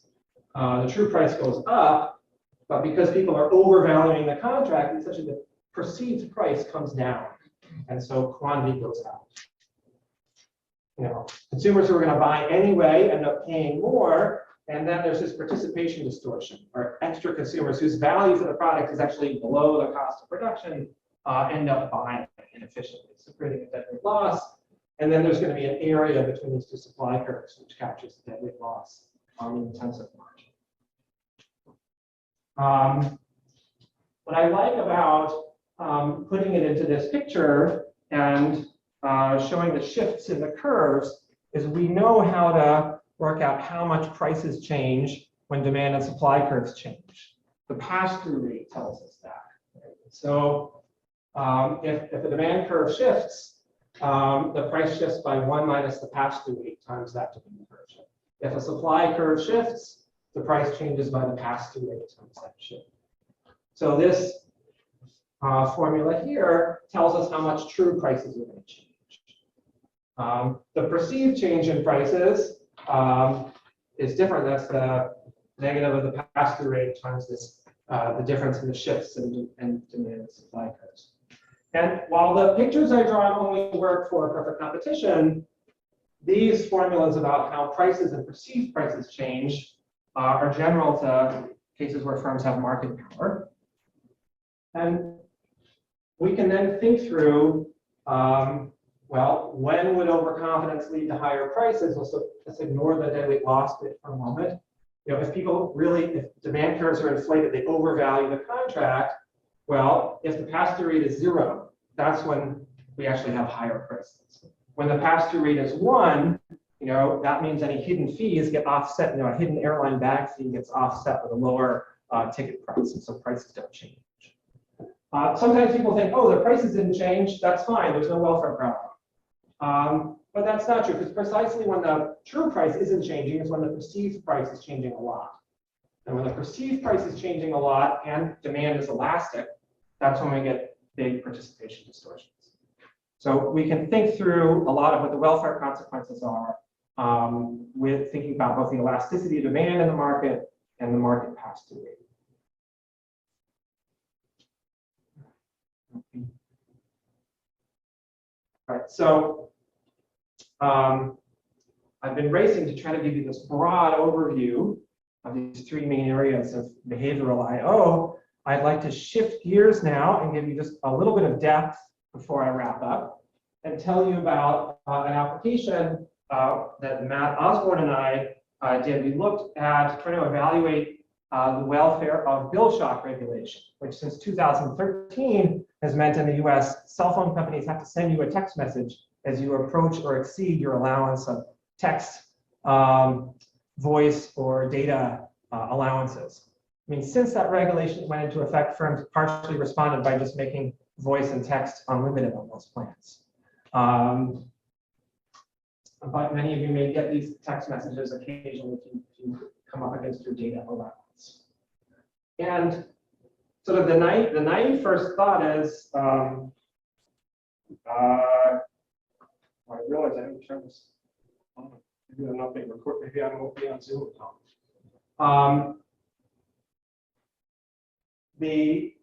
goes up, but because people are overvaluing the contract, essentially the perceived price comes down, and so quantity goes out. Consumers who are going to buy anyway end up paying more, and then there's this participation distortion, or extra consumers whose value for the product is actually below the cost of production end up buying inefficiently, so creating a deadweight loss. And then there's going to be an area between these 2 supply curves, which captures the deadweight loss on the intensive margin. What I like about putting it into this picture and showing the shifts in the curves is we know how to work out how much prices change when demand and supply curves change. The pass-through rate tells us that. Right? So if the demand curve shifts, the price shifts by 1 minus the pass-through rate times that demand curve shift. If a supply curve shifts, the price changes by the pass-through rate times that shift. So this formula here tells us how much true prices are going to change. The perceived change in prices is different. That's the negative of the pass-through rate times the difference in the shifts in demand and supply curves. And while the pictures I draw only work for perfect competition, these formulas about how prices and perceived prices change are general to cases where firms have market power. And we can then think through Well, when would overconfidence lead to higher prices? Let's ignore the dilute loss bit for a moment. If people really, if demand curves are inflated, they overvalue the contract. Well, if the pass-through rate is 0, that's when we actually have higher prices. When the pass-through rate is 1, that means any hidden fees get offset. A hidden airline bag fee gets offset with a lower ticket price, and so prices don't change. Sometimes people think, oh, the prices didn't change. That's fine. There's no welfare problem. But that's not true, because precisely when the true price isn't changing is when the perceived price is changing a lot. And when the perceived price is changing a lot and demand is elastic, that's when we get big participation distortions. So we can think through a lot of what the welfare consequences are with thinking about both the elasticity of demand in the market and the market pass-through rate. All right, so I've been racing to try to give you this broad overview of these 3 main areas of behavioral I/O. I'd like to shift gears now and give you just a little bit of depth before I wrap up and tell you about an application that Matt Osborne and I did. We looked at trying to evaluate the welfare of bill shock regulation, which since 2013 has meant in the US, cell phone companies have to send you a text message as you approach or exceed your allowance of text, voice, or data allowances. I mean, since that regulation went into effect, firms partially responded by just making voice and text unlimited on those plans. But many of you may get these text messages occasionally if you come up against your data allowance. And sort of the naive first thought is, I realize I didn't turn this on. Maybe I'm not being recorded. Maybe I won't be on Zoom. The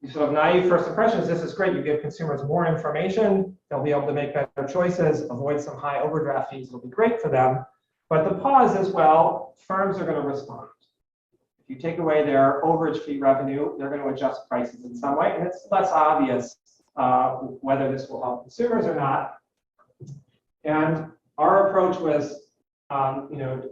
sort of naive first impression is this is great. You give consumers more information. They'll be able to make better choices, avoid some high overdraft fees. It'll be great for them. But the pause is, well, firms are going to respond. If you take away their overage fee revenue, they're going to adjust prices in some way. And it's less obvious whether this will help consumers or not. And our approach was,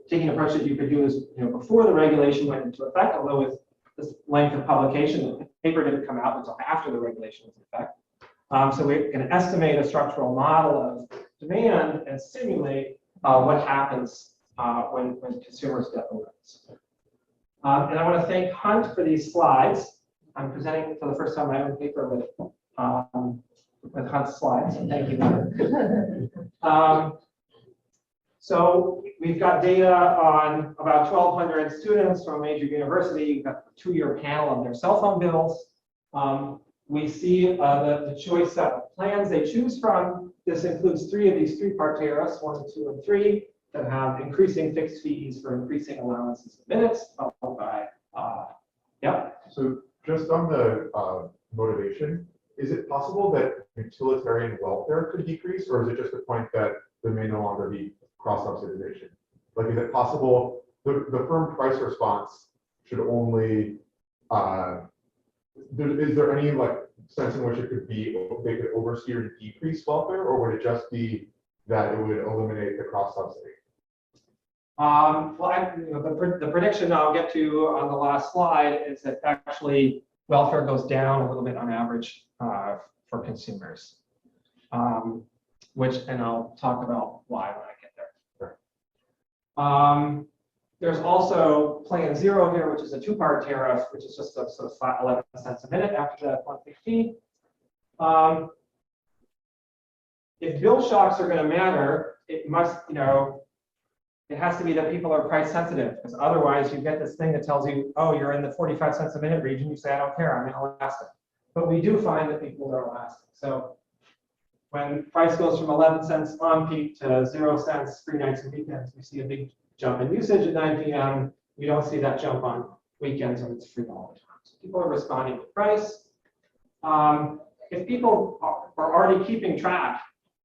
taking an approach that you could do is, before the regulation went into effect, although with this length of publication, the paper didn't come out until after the regulation was in effect. So we can estimate a structural model of demand and simulate what happens when consumers get alerts. And I want to thank Hunt for these slides. I'm presenting for the first time my own paper with Hunt's slides, so thank you. So we've got data on about 1,200 students from a major university. We've got a 2-year panel of their cell phone bills. We see the choice set of plans they choose from. This includes 3 of these 3-part tariffs, 1, 2, and 3, that have increasing fixed fees for increasing allowances of minutes, followed by, So just on the motivation, is it possible that utilitarian welfare could decrease, or is it just the point that there may no longer be cross-subsidization? Like, is it possible the firm price response should only, is there any sense in which it could be, they could oversteer to decrease welfare, or would it just be that it would eliminate the cross-subsidy? Well, the prediction I'll get to on the last slide is that actually welfare goes down a little bit on average for consumers, and I'll talk about why when I get there. Sure. There's also Plan 0 here, which is a 2-part tariff, which is just a sort of flat 11 cents a minute after that monthly fee. If bill shocks are going to matter, it must, it has to be that people are price sensitive, because otherwise you get this thing that tells you, oh, you're in the 45 cents a minute region. You say, I don't care, I'm inelastic. But we do find that people are elastic. So when price goes from 11 cents on peak to 0 cents free nights and weekends, we see a big jump in usage at 9 p.m. We don't see that jump on weekends when it's free all the time. So people are responding to price. If people are already keeping track,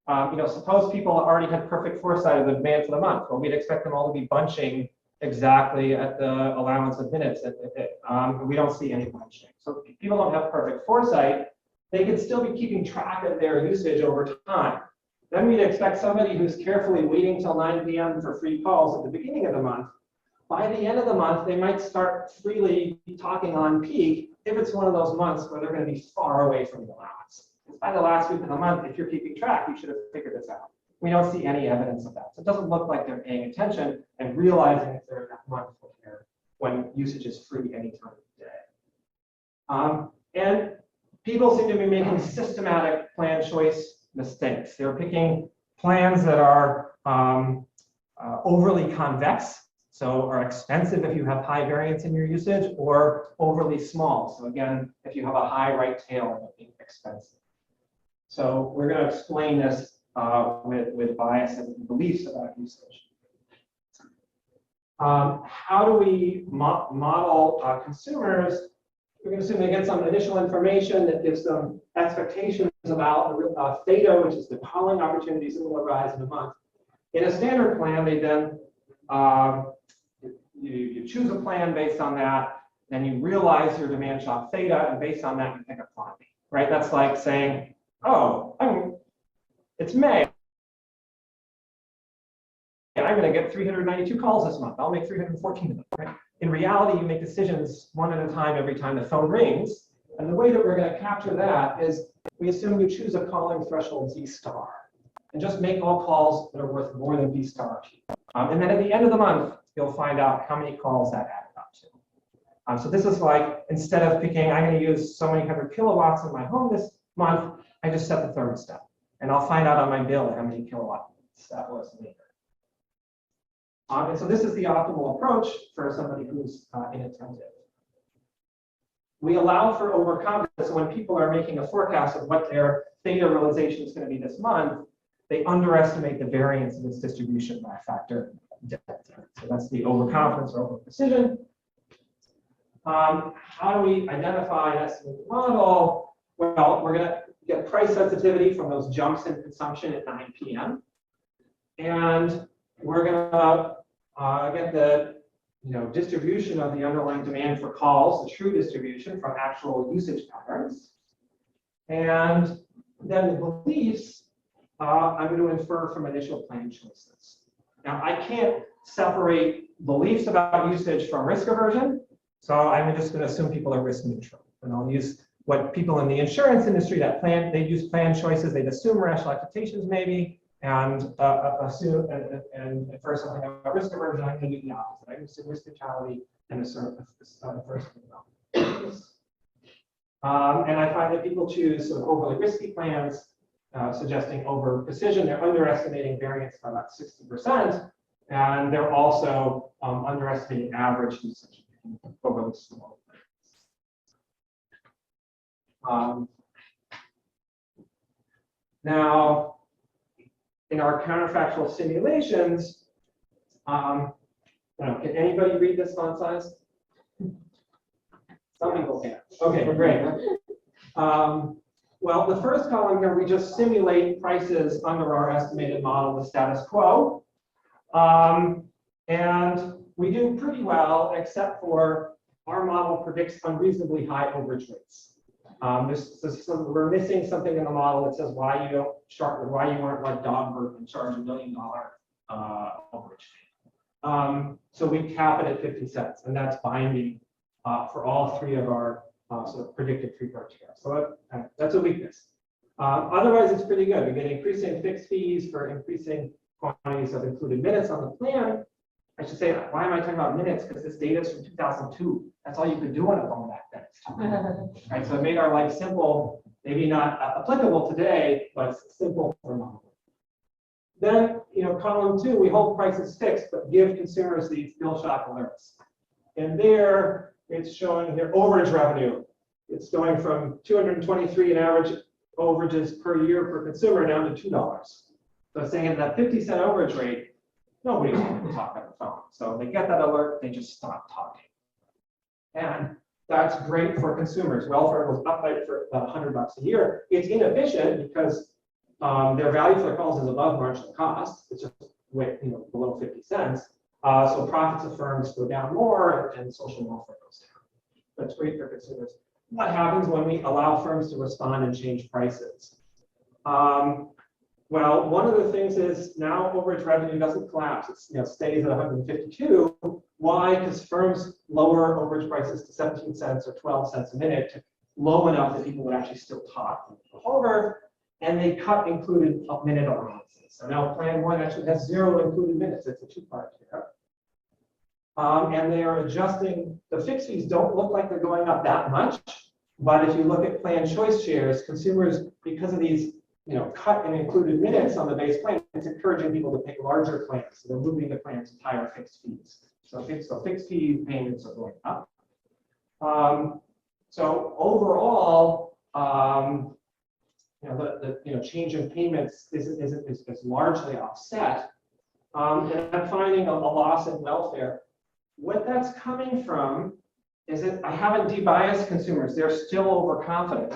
suppose people already had perfect foresight of the demand for the month. Well, we'd expect them all to be bunching exactly at the allowance of minutes. We don't see any bunching. So people don't have perfect foresight. they could still be keeping track of their usage over time. Then we'd expect somebody who's carefully waiting till 9 p.m. for free calls at the beginning of the month. By the end of the month, they might start freely talking on peak if it's one of those months where they're going to be far away from the allowance. Because by the last week of the month, if you're keeping track, you should have figured this out. We don't see any evidence of that. So it doesn't look like they're paying attention and realizing if they're in that month when usage is free any time of the day. And people seem to be making systematic plan choice mistakes. They're picking plans that are overly convex, so are expensive if you have high variance in your usage, or overly small. So again, if you have a high right tail, it'll be expensive. So we're going to explain this with biases and beliefs about usage. How do we model consumers? We're going to assume they get some initial information that gives them expectations about theta, which is the calling opportunities that will arise in a month. In a standard plan, they then you choose a plan based on that, then you realize your demand shock theta, and based on that, you pick a quantity, right? That's like saying, oh, it's May. I'm going to get 392 calls this month. I'll make 314 of them, right? In reality, you make decisions one at a time every time the phone rings. And the way that we're going to capture that is we assume you choose a calling threshold Z star and just make all calls that are worth more than B star. And then at the end of the month, you'll find out how many calls that added up to. So this is like, instead of picking, I'm going to use so many hundred kilowatts in my home this month, I just set the thermostat. And I'll find out on my bill how many kilowatts that was later. And so this is the optimal approach for somebody who's inattentive. We allow for overconfidence. So when people are making a forecast of what their theta realization is going to be this month, they underestimate the variance in this distribution by a factor delta. So that's the overconfidence or overprecision. How do we identify and estimate the model? Well, we're going to get price sensitivity from those jumps in consumption at 9 p.m. And we're going to get the distribution of the underlying demand for calls, the true distribution from actual usage patterns. And then the beliefs, I'm going to infer from initial plan choices. Now, I can't separate beliefs about usage from risk aversion, so I'm just going to assume people are risk neutral. And I'll use what people in the insurance industry they use plan choices, they'd assume rational expectations maybe, and assume and infer something about risk aversion. I'm going to do the opposite. I'm going to assume risk neutrality and assume first. And I find that people choose sort of overly risky plans, suggesting over precision. They're underestimating variance by about 60%, and they're also underestimating average usage overly small. Now, in our counterfactual simulations, can anybody read this font size? Some people can. Okay, great. Well, the first column here, we just simulate prices under our estimated model, the status quo. And we do pretty well, except for our model predicts unreasonably high overage rates. We're missing something in the model that says why you aren't like Dogberg and charge $1 million overage fee. So we cap it at 50 cents, and that's binding for all three of our sort of predicted free criteria. So that's a weakness. Otherwise, it's pretty good. We get increasing fixed fees for increasing quantities of included minutes on the plan. I should say, why am I talking about minutes? Because this data is from 2002. That's all you could do on a phone back then. Right, so it made our life simple, maybe not applicable today, but simple for now. Then, column 2, we hold prices fixed, but give consumers these bill shock alerts. And there, it's showing their overage revenue. It's going from 223 in average overages per year per consumer down to $2. So saying at that 50-cent overage rate, nobody's going to talk on the phone. So they get that alert, they just stop talking. And that's great for consumers. Welfare goes up by for about $100 a year. It's inefficient because their value for the calls is above marginal cost. It's just below 50 cents. So profits of firms go down more, and social welfare goes down. That's great for consumers. what happens when we allow firms to respond and change prices? Well, one of the things is now overage revenue doesn't collapse. It stays at 152. Why? Because firms lower overage prices to 17 cents or 12 cents a minute, to low enough that people would actually still talk over, and they cut included minute allowances. So now Plan 1 actually has 0 included minutes. It's a two-part here. And they are adjusting, the fixed fees don't look like they're going up that much, but if you look at plan choice shares, consumers, because of these cut and included minutes on the base plan, it's encouraging people to pick larger plans. So they're moving the plans to higher fixed fees. So fixed fee payments are going up. So overall, the change in payments is largely offset. And I'm finding a loss in welfare. What that's coming from is that I haven't debiased consumers. They're still overconfident.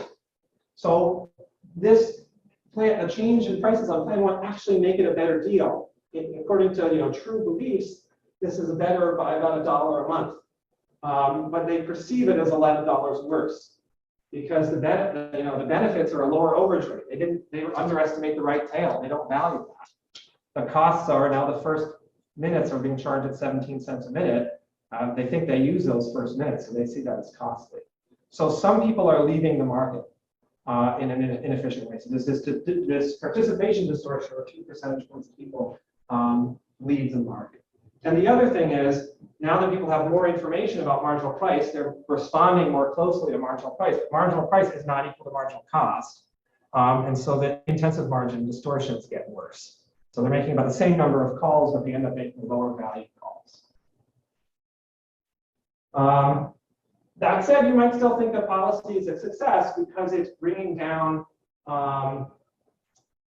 So this plan, a change in prices on Plan 1 actually make it a better deal. According to true beliefs, this is better by about $1 a month. But they perceive it as $11 worse because the benefits are a lower overage rate. They underestimate the right tail. They don't value that. The costs are now the first minutes are being charged at 17 cents a minute. They think they use those first minutes, so they see that as costly. So some people are leaving the market in an inefficient way. So this participation distortion, or 2 percentage points of people leave the market. And the other thing is, now that people have more information about marginal price, they're responding more closely to marginal price. But marginal price is not equal to marginal cost. And so the intensive margin distortions get worse. So they're making about the same number of calls, but they end up making lower value calls. That said, you might still think that policy is a success because it's bringing down,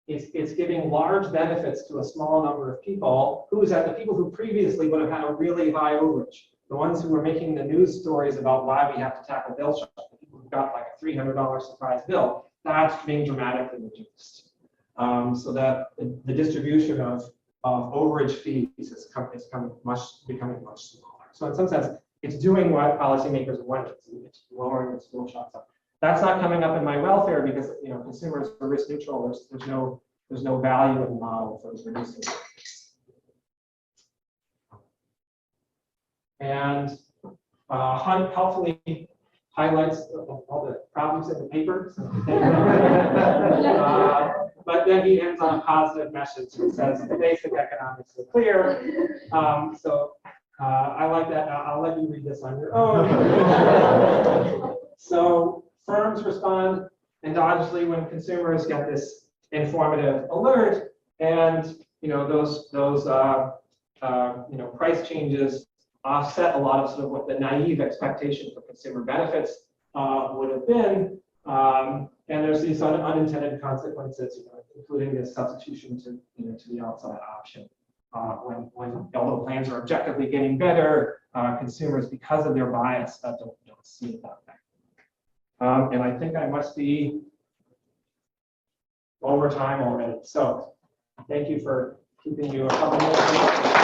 it's giving large benefits to a small number of people, the people who previously would have had a really high overage, the ones who were making the news stories about why we have to tackle bill shock, the people who got like a $300 surprise bill, that's being dramatically reduced. So that the distribution of overage fees is becoming much smaller. So in some sense, it's doing what policymakers wanted. It's lowering its bill shocks up. That's not coming up in my welfare because consumers are risk neutral. There's no value in the model for reducing it. And Hunt helpfully highlights all the problems in the paper. But then he ends on a positive message and says the basic economics are clear. I like that. I'll let you read this on your own. So firms respond endogenously when consumers get this informative alert, and those price changes offset a lot of sort of what the naive expectation for consumer benefits would have been. And there's these unintended consequences, including this substitution to the outside option. Although plans are objectively getting better, consumers, because of their bias, don't see it that way. And I think I must be over time already. So thank you for keeping you a couple minutes.